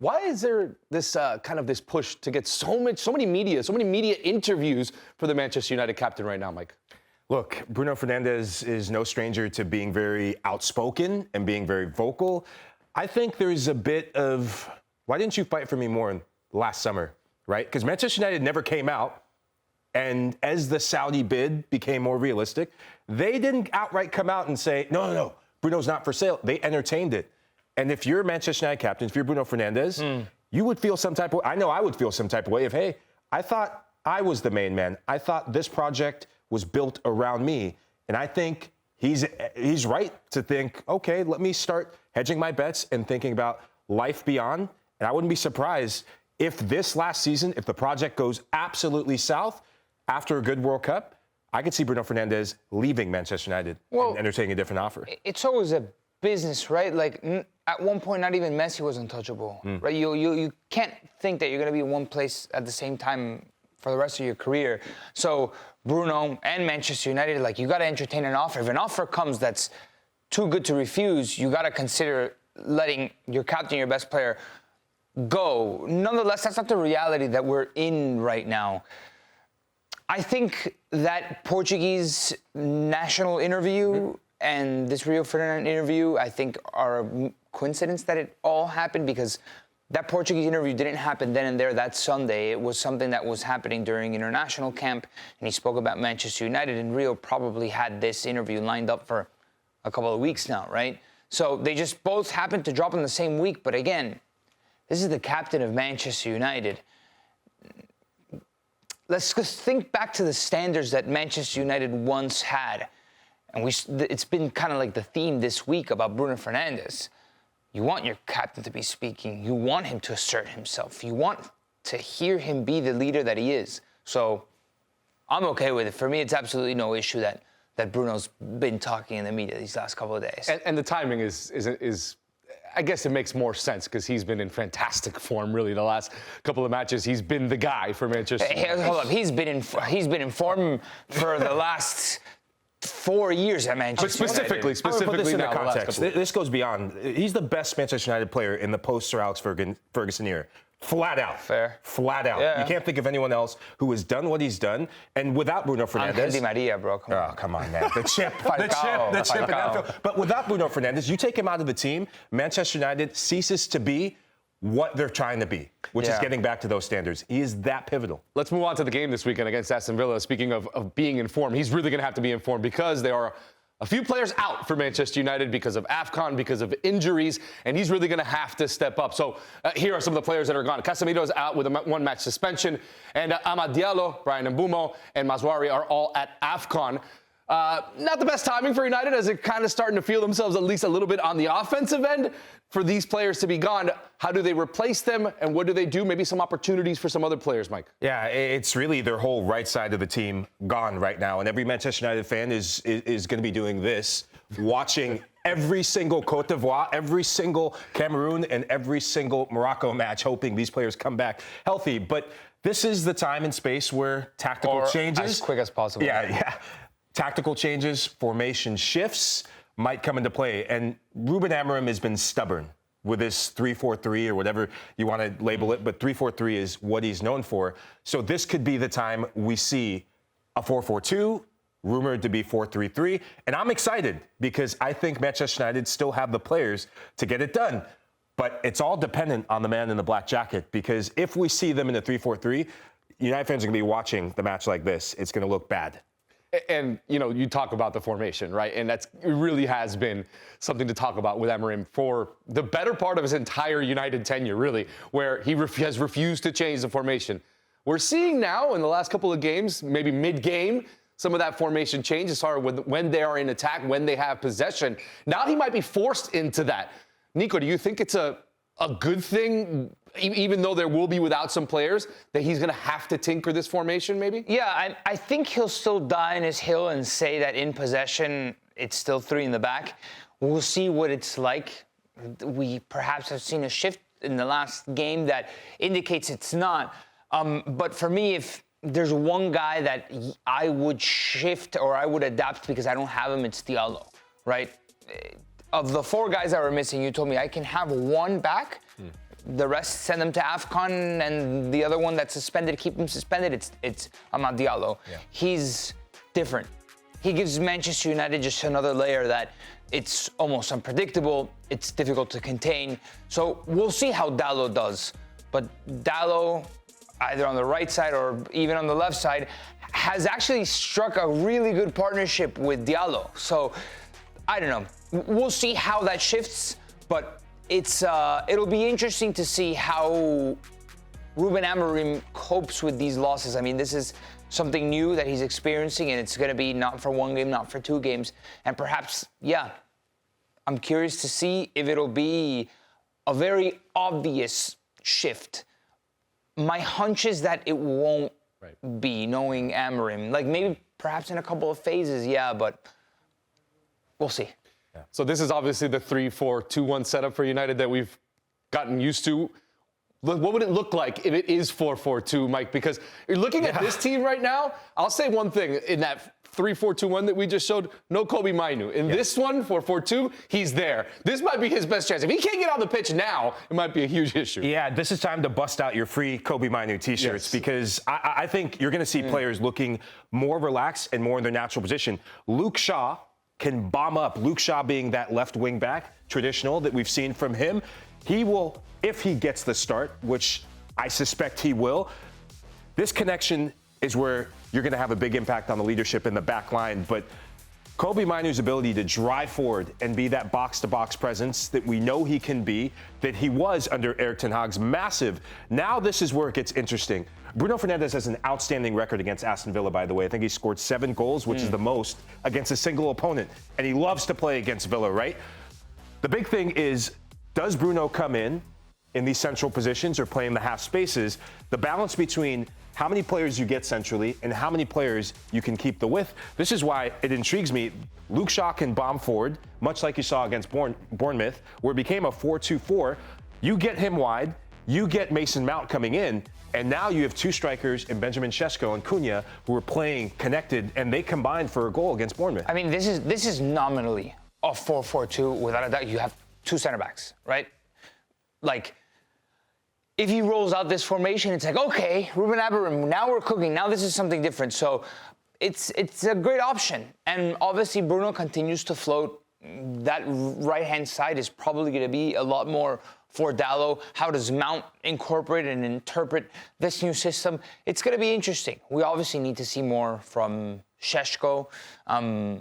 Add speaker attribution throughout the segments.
Speaker 1: Why is there this kind of this push to get so many media interviews for the Manchester United captain right now, Mike?
Speaker 2: Look, Bruno Fernandes is no stranger to being very outspoken and being very vocal. I think there's a bit of, why didn't you fight for me more last summer, right? Because Manchester United never came out, and as the Saudi bid became more realistic, they didn't outright come out and say, no, Bruno's not for sale. They entertained it. And if you're Manchester United captain, if you're Bruno Fernandes, you would feel some type of, I know I would feel some type of way of, hey, I thought I was the main man. I thought this project was built around me. And I think he's right to think, okay, let me start hedging my bets and thinking about life beyond. And I wouldn't be surprised if this last season, if the project goes absolutely south after a good World Cup, I could see Bruno Fernandes leaving Manchester United and entertaining a different offer.
Speaker 3: It's always a business, right? Like at one point, not even Messi was untouchable, right? You can't think that you're going to be in one place at the same time for the rest of your career. So Bruno and Manchester United, like, you got to entertain an offer. If an offer comes that's too good to refuse, you got to consider letting your captain, your best player, go. Nonetheless, that's not the reality that we're in right now. I think that Portuguese national interview and this Rio Ferdinand interview, I think, are a coincidence that it all happened, because that Portuguese interview didn't happen then and there that Sunday. It was something that was happening during international camp, and he spoke about Manchester United, and Rio probably had this interview lined up for a couple of weeks now, right? So they just both happened to drop in the same week. But again, this is the captain of Manchester United. Let's just think back to the standards that Manchester United once had. And it's been kind of like the theme this week about Bruno Fernandes. You want your captain to be speaking. You want him to assert himself. You want to hear him be the leader that he is. So I'm okay with it. For me, it's absolutely no issue that Bruno's been talking in the media these last couple of days.
Speaker 1: And the timing is I guess it makes more sense because he's been in fantastic form, really, the last couple of matches. He's been the guy for Manchester United.
Speaker 3: Hey, hold up. He's been in form for the last 4 years at Manchester
Speaker 1: United. But specifically
Speaker 2: put this
Speaker 1: now,
Speaker 2: into context. This goes beyond. He's the best Manchester United player in the post-Sir Alex Ferguson era. Flat out.
Speaker 3: Fair.
Speaker 2: Flat out.
Speaker 3: Yeah.
Speaker 2: You can't think of anyone else who has done what he's done. And without Bruno Fernandes.
Speaker 3: Di Maria, bro. Come on.
Speaker 2: Oh, come on, man. The chip. the chip in Anfield. But without Bruno Fernandes, you take him out of the team, Manchester United ceases to be what they're trying to be, which is getting back to those standards. He is that pivotal.
Speaker 1: Let's move on to the game this weekend against Aston Villa. Speaking of being in form, he's really going to have to be in form because there are a few players out for Manchester United because of AFCON, because of injuries, and he's really going to have to step up. So here are some of the players that are gone. Casemiro is out with a one-match suspension, and Amad Diallo, Brian Mbeumo, and Mazraoui are all at AFCON. Not the best timing for United, as they're kind of starting to feel themselves at least a little bit on the offensive end. For these players to be gone, how do they replace them, and what do they do? Maybe some opportunities for some other players, Mike.
Speaker 2: Yeah, it's really their whole right side of the team gone right now, and every Manchester United fan is going to be doing this, watching every single Cote d'Ivoire, every single Cameroon, and every single Morocco match, hoping these players come back healthy. But this is the time and space where tactical changes,
Speaker 3: as quick as possible.
Speaker 2: Yeah. Tactical changes, formation shifts might come into play. And Ruben Amorim has been stubborn with this 3-4-3 or whatever you want to label it, but 3-4-3 is what he's known for. So this could be the time we see a 4-4-2, rumored to be 4-3-3. And I'm excited because I think Manchester United still have the players to get it done. But it's all dependent on the man in the black jacket, because if we see them in a 3-4-3, United fans are going to be watching the match like this. It's going to look bad.
Speaker 1: And, you talk about the formation, right? And it really has been something to talk about with Amorim for the better part of his entire United tenure, really, where he has refused to change the formation. We're seeing now in the last couple of games, maybe mid-game, some of that formation change as far as when they are in attack, when they have possession. Now he might be forced into that. Nico, do you think it's a good thing, even though there will be without some players, that he's going to have to tinker this formation maybe?
Speaker 3: Yeah, I think he'll still die on his hill and say that in possession, it's still three in the back. We'll see what it's like. We perhaps have seen a shift in the last game that indicates it's not. But for me, if there's one guy that I would shift or I would adapt because I don't have him, it's Diallo, right? Of the four guys that were missing, you told me I can have one back. the rest send them to AFCON, and the other one that's suspended, keep him suspended. It's Amad Diallo.
Speaker 2: Yeah.
Speaker 3: He's different. He gives Manchester United just another layer that it's almost unpredictable. It's difficult to contain. So we'll see how Diallo does. But Diallo, either on the right side or even on the left side, has actually struck a really good partnership with Diallo. So I don't know. We'll see how that shifts, but it'll be interesting to see how Ruben Amorim copes with these losses. I mean, this is something new that he's experiencing, and it's going to be not for one game, not for two games. And perhaps, I'm curious to see if it'll be a very obvious shift. My hunch is that it won't be, knowing Amorim. Like, maybe perhaps in a couple of phases, but we'll see.
Speaker 1: So this is obviously the 3-4-2-1 setup for United that we've gotten used to. What would it look like if it is 4-4-2, Mike? Because you're looking at this team right now. I'll say one thing. In that 3-4-2-1 that we just showed, no Kobe Mainu. In this one, 4-4-2, he's there. This might be his best chance. If he can't get on the pitch now, it might be a huge issue.
Speaker 2: Yeah, this is time to bust out your free Kobe Mainu t-shirts, because I think you're going to see players looking more relaxed and more in their natural position. Luke Shaw can bomb up. Luke Shaw being that left wing back, traditional, that we've seen from him. He will, if he gets the start, which I suspect he will, this connection is where you're going to have a big impact on the leadership in the back line. But Kobe Mainu's ability to drive forward and be that box-to-box presence that we know he can be, that he was under Erik ten Hag's, massive. Now this is where it gets interesting. Bruno Fernandes has an outstanding record against Aston Villa, by the way. I think he scored 7 goals, which is the most against a single opponent. And he loves to play against Villa, right? The big thing is, does Bruno come in these central positions or play in the half spaces? The balance between how many players you get centrally and how many players you can keep the width. This is why it intrigues me. Luke Shaw can bomb forward, much like you saw against Bournemouth, where it became a 4-2-4. You get him wide, you get Mason Mount coming in, and now you have 2 strikers in Benjamin Šeško and Cunha who are playing connected, and they combined for a goal against Bournemouth.
Speaker 3: I mean, this is nominally a 4-4-2 without a doubt. You have 2 center backs, right? Like, if he rolls out this formation, it's like, okay, Ruben Amorim, now we're cooking. Now this is something different. So it's a great option. And obviously Bruno continues to float. That right-hand side is probably going to be a lot more for Diallo. How does Mount incorporate and interpret this new system? It's going to be interesting. We obviously need to see more from Šeško.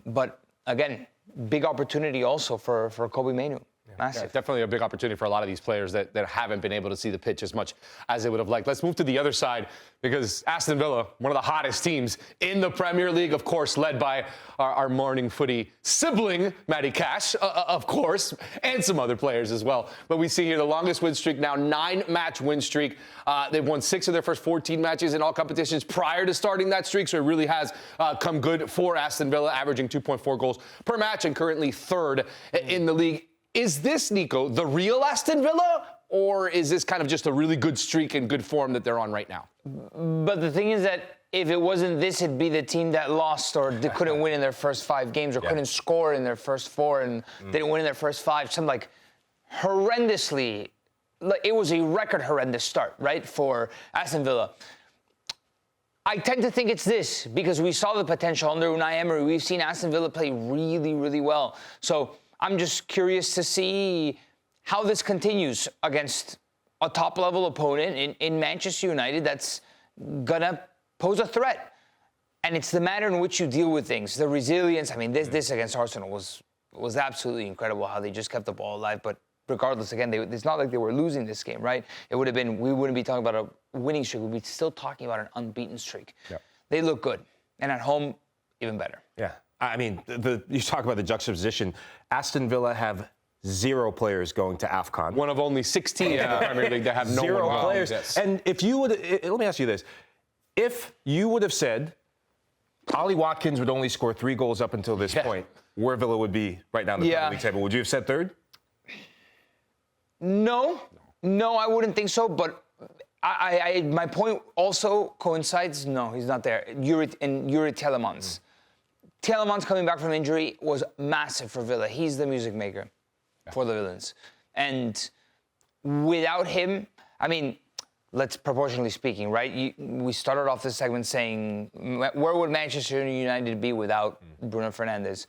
Speaker 3: But again, big opportunity also for Kobe Mainu.
Speaker 1: Yeah, definitely a big opportunity for a lot of these players that haven't been able to see the pitch as much as they would have liked. Let's move to the other side, because Aston Villa, one of the hottest teams in the Premier League, of course, led by our morning footy sibling, Matty Cash, of course, and some other players as well. But we see here the longest win streak now, 9-match win streak. They've won 6 of their first 14 matches in all competitions prior to starting that streak, so it really has come good for Aston Villa, averaging 2.4 goals per match and currently 3rd in the league. Is this, Nico, the real Aston Villa, or is this kind of just a really good streak and good form that they're on right now?
Speaker 3: But the thing is that if it wasn't this, it'd be the team that lost or couldn't win in their first 5 games or couldn't score in their first 4 and didn't win in their first 5. Some like horrendously, like it was a record horrendous start, right, for Aston Villa. I tend to think it's this because we saw the potential under Unai Emery. We've seen Aston Villa play really, really well. So I'm just curious to see how this continues against a top-level opponent in Manchester United that's going to pose a threat. And it's the manner in which you deal with things, the resilience. I mean, this against Arsenal was absolutely incredible how they just kept the ball alive. But regardless, again, it's not like they were losing this game, right? It would have been, we wouldn't be talking about a winning streak. We'd be still talking about an unbeaten streak. Yep. They look good. And at home, even better.
Speaker 2: Yeah. I mean, you talk about the juxtaposition. Aston Villa have 0 players going to AFCON.
Speaker 1: One of only 16 in the Premier League that have no
Speaker 2: 0
Speaker 1: one
Speaker 2: players.
Speaker 1: Yes.
Speaker 2: And if you would, let me ask you this. If you would have said Ollie Watkins would only score 3 goals up until this point, where Villa would be right now in the Premier League table, would you have said 3rd?
Speaker 3: No, I wouldn't think so. But my point also coincides. No, he's not there. Yuri Tielemans. Tielemans coming back from injury was massive for Villa. He's the music maker for the Villains. And without him, I mean, let's proportionally speaking, right? We started off this segment saying, where would Manchester United be without Bruno Fernandes?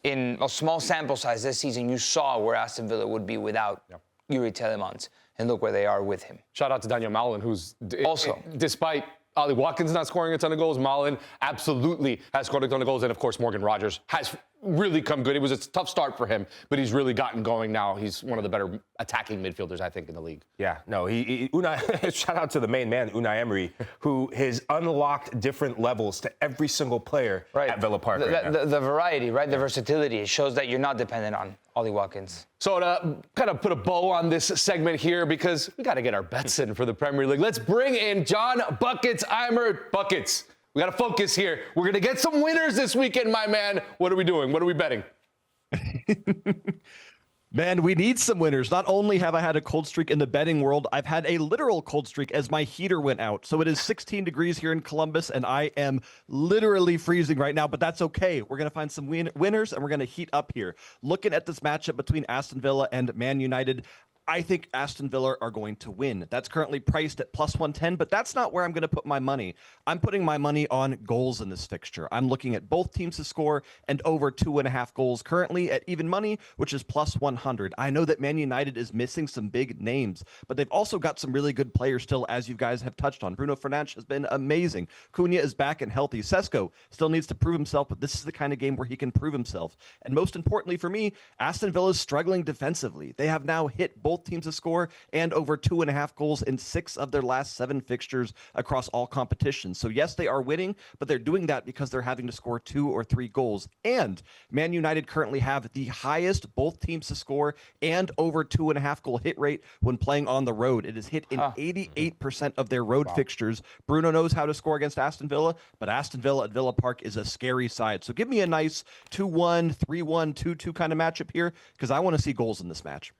Speaker 3: In a small sample size this season, you saw where Aston Villa would be without Yuri Tielemans, and look where they are with him.
Speaker 1: Shout out to Daniel Malen, who's
Speaker 3: also,
Speaker 1: despite Ollie Watkins not scoring a ton of goals, Malen absolutely has scored a ton of goals, and of course Morgan Rogers has really come good. It was a tough start for him, but he's really gotten going now. He's one of the better attacking midfielders, I think, in the league.
Speaker 2: Yeah, no, Unai, shout out to the main man, Unai Emery, who has unlocked different levels to every single player at Villa Park.
Speaker 3: The variety, right? The versatility. It shows that you're not dependent on Ollie Watkins.
Speaker 1: So to kind of put a bow on this segment here, because we got to get our bets in for the Premier League, let's bring in Jon Buckets Eimer. Buckets, we got to focus here. We're going to get some winners this weekend, my man. What are we doing? What are we betting?
Speaker 4: Man, we need some winners. Not only have I had a cold streak in the betting world, I've had a literal cold streak as my heater went out. So it is 16 degrees here in Columbus, and I am literally freezing right now, but that's okay. We're going to find some winners, and we're going to heat up here. Looking at this matchup between Aston Villa and Man United, I think Aston Villa are going to win. That's currently priced at plus 110, but that's not where I'm going to put my money. I'm putting my money on goals in this fixture. I'm looking at both teams to score and over 2.5 goals currently at even money, which is plus 100. I know that Man United is missing some big names, but they've also got some really good players still, as you guys have touched on. Bruno Fernandes has been amazing. Cunha is back and healthy. Sesko still needs to prove himself, but this is the kind of game where he can prove himself. And most importantly for me, Aston Villa is struggling defensively. They have now hit both teams to score and over 2.5 goals in 6 of their last 7 fixtures across all competitions. So yes, they are winning, but they're doing that because they're having to score 2 or 3 goals. And Man United currently have the highest both teams to score and over 2.5 goal hit rate when playing on the road. It is hit in 88% of their road fixtures. Bruno knows how to score against Aston Villa, but Aston Villa at Villa Park is a scary side. So give me a nice 2-1, 3-1, 2-2 kind of matchup here, because I want to see goals in this match.